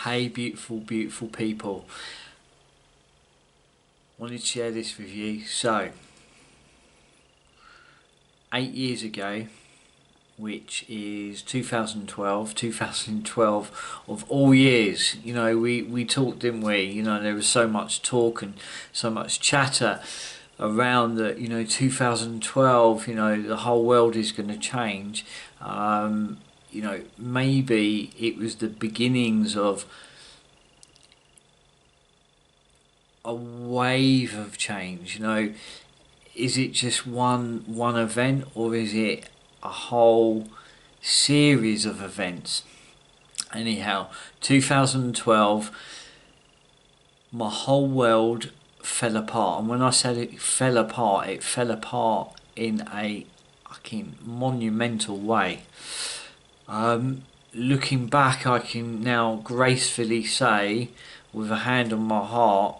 Hey beautiful, beautiful people. Wanted to share this with you. So, 8 years ago, which is 2012 of all years, we talked, didn't we? There was so much talk and so much chatter around that, 2012, the whole world is going to change. Maybe it was the beginnings of a wave of change. Is it just one event, or is it a whole series of events? Anyhow, 2012, my whole world fell apart, and when I said it fell apart in a fucking monumental way. Looking back, I can now gracefully say, with a hand on my heart,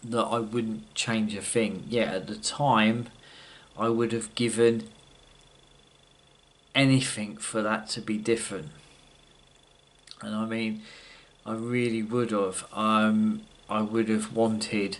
that I wouldn't change a thing. Yet at the time, I would have given anything for that to be different. And I mean, I really would have. I would have wanted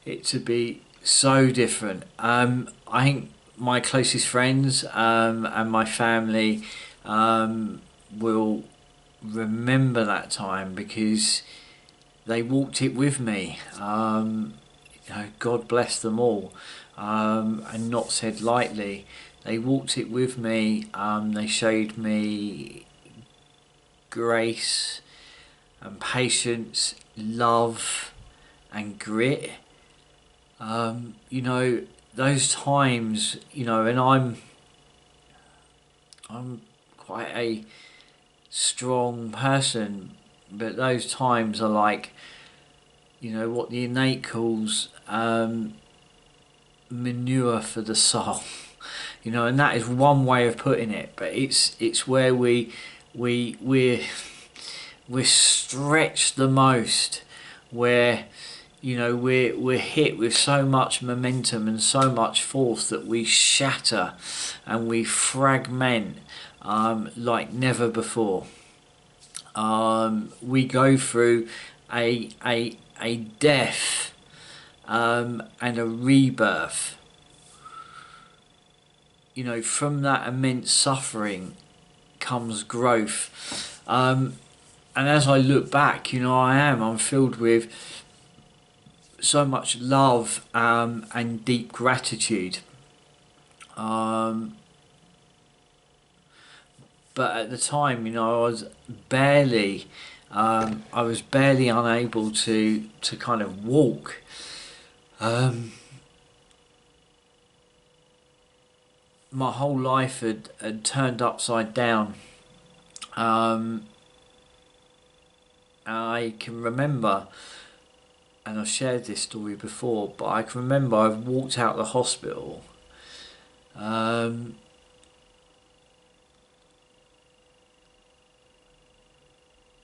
it to be so different. I think my closest friends and my family will remember that time because they walked it with me. God bless them all, and not said lightly. They walked it with me. They showed me grace and patience, love and grit. Those times, and I'm quite a strong person, but those times are like, what the Innate calls manure for the soul. And that is one way of putting it, but it's where we're stretched the most, where we're hit with so much momentum and so much force that we shatter and we fragment like never before. We go through a death and a rebirth. From that immense suffering comes growth. And as I look back, I'm filled with so much love and deep gratitude. But at the time, I was barely unable to kind of walk. My whole life had turned upside down. I can remember, and I've shared this story before, but I can remember I've walked out of the hospital.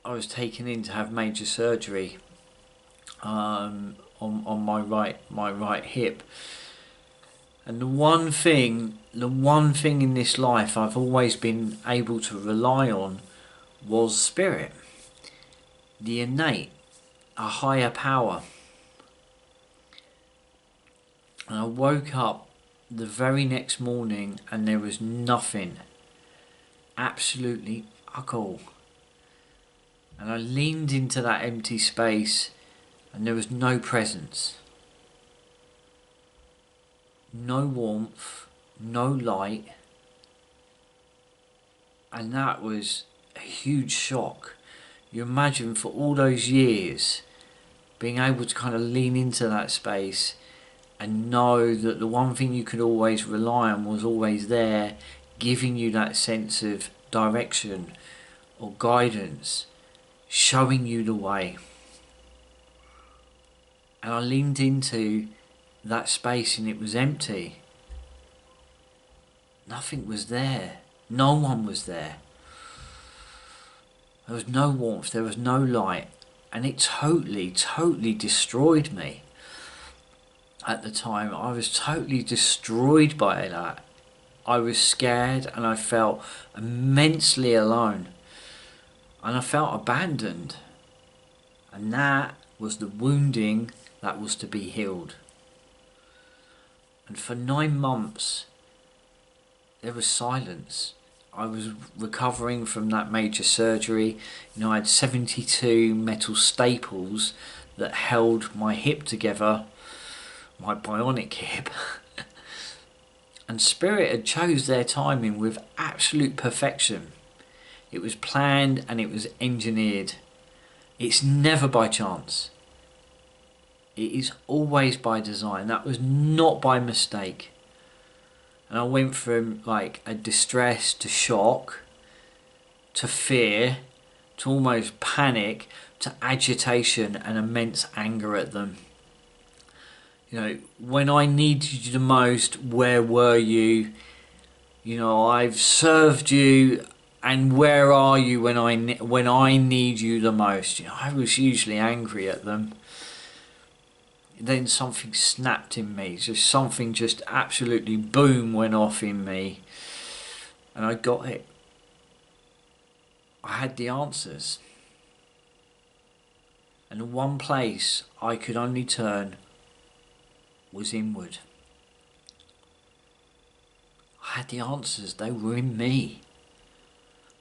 I was taken in to have major surgery on my right hip. And the one thing in this life I've always been able to rely on was spirit, the innate, a higher power. And I woke up the very next morning and there was nothing, absolutely fuck all. And I leaned into that empty space and there was no presence. No warmth, no light, and that was a huge shock. You imagine for all those years being able to kind of lean into that space and know that the one thing you could always rely on was always there, giving you that sense of direction or guidance, showing you the way. And I leaned into that space and it was empty. Nothing was there. No one was there. There was no warmth, there was no light, and it totally destroyed me. At the time, I was totally destroyed by that. I was scared and I felt immensely alone. and I felt abandoned. And that was the wounding that was to be healed. And for 9 months, there was silence. I was recovering from that major surgery. You know, I had 72 metal staples that held my hip together, my bionic hip. And Spirit had chose their timing with absolute perfection. It was planned and it was engineered. It's never by chance. It is always by design. That was not by mistake. And I went from like a distress to shock, to fear, to almost panic, to agitation and immense anger at them. You know, when I needed you the most, where were you? You know, I've served you, and where are you when I need you the most? You know, I was usually angry at them. Then something snapped in me. Just something just absolutely boom went off in me, and I got it. I had the answers. And the one place I could only turn was inward. I had the answers. They were in me.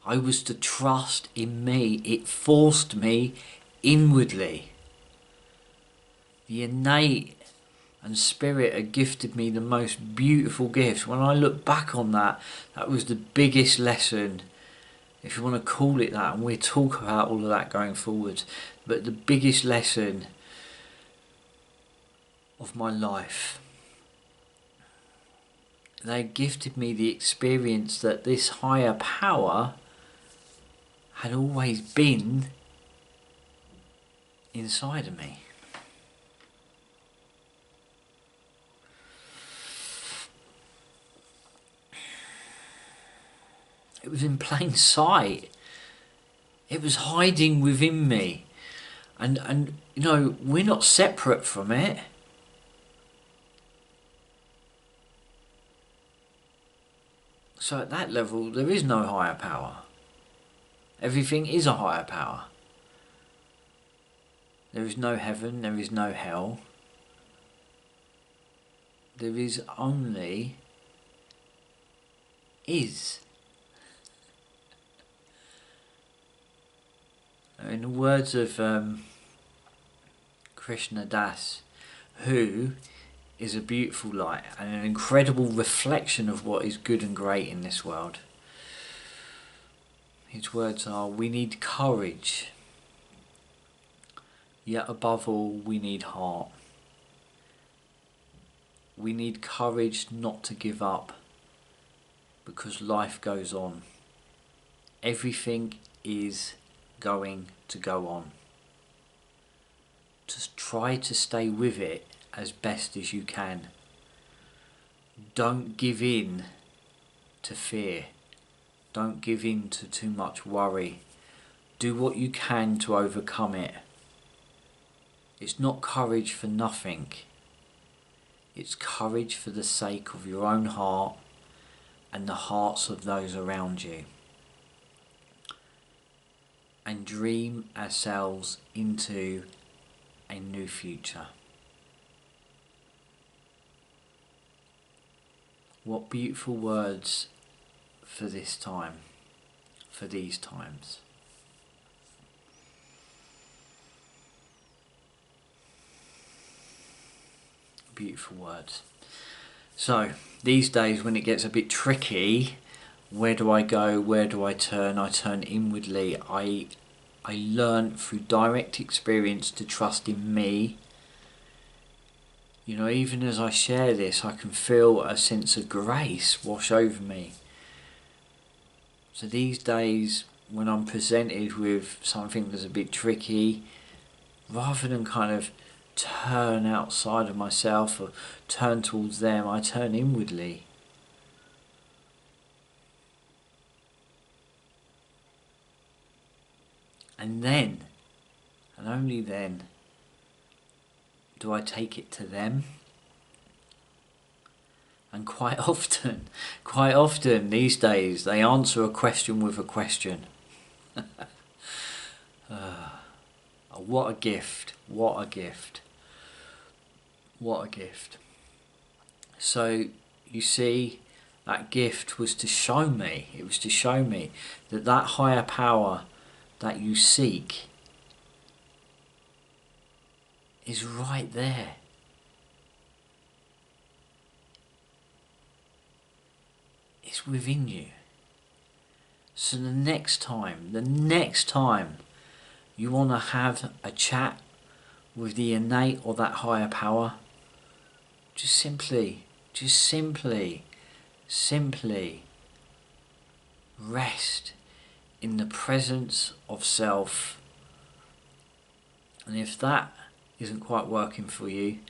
I was to trust in me. It forced me inwardly. The innate and Spirit had gifted me the most beautiful gifts. When I look back on that, that was the biggest lesson, if you want to call it that, and we'll talk about all of that going forward. But the biggest lesson of my life. They gifted me the experience that this higher power had always been inside of me. It was in plain sight. It was hiding within me. And you know, we're not separate from it. So at that level, there is no higher power. Everything is a higher power. There is no heaven, there is no hell. There is only is. In the words of Krishna Das, who is a beautiful light and an incredible reflection of what is good and great in this world. His words are, we need courage, yet above all we need heart. We need courage not to give up, because life goes on. Everything is going to go on. Just try to stay with it as best as you can. Don't give in to fear. Don't give in to too much worry. Do what you can to overcome it. It's not courage for nothing. It's courage for the sake of your own heart and the hearts of those around you. And dream ourselves into a new future. What beautiful words for this time, for these times. Beautiful words. So, these days when it gets a bit tricky, where do I go? Where do I turn? I turn inwardly. I learn through direct experience to trust in me. You know, even as I share this, I can feel a sense of grace wash over me. So these days, when I'm presented with something that's a bit tricky, rather than kind of turn outside of myself or turn towards them, I turn inwardly. And then, and only then, do I take it to them. And quite often these days, they answer a question with a question. What a gift, what a gift, what a gift. So you see, that gift was to show me, it was to show me that that higher power that you seek is right there. It's within you. So the next time you want to have a chat with the innate or that higher power, just simply rest in the presence of self. And if that isn't quite working for you,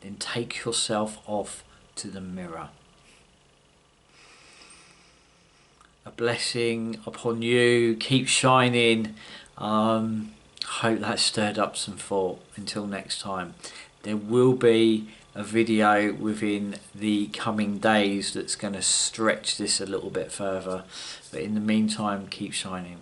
then take yourself off to the mirror. A blessing upon you. Keep shining. Hope that stirred up some thought. Until next time, there will be a video within the coming days that's going to stretch this a little bit further. But in the meantime, keep shining.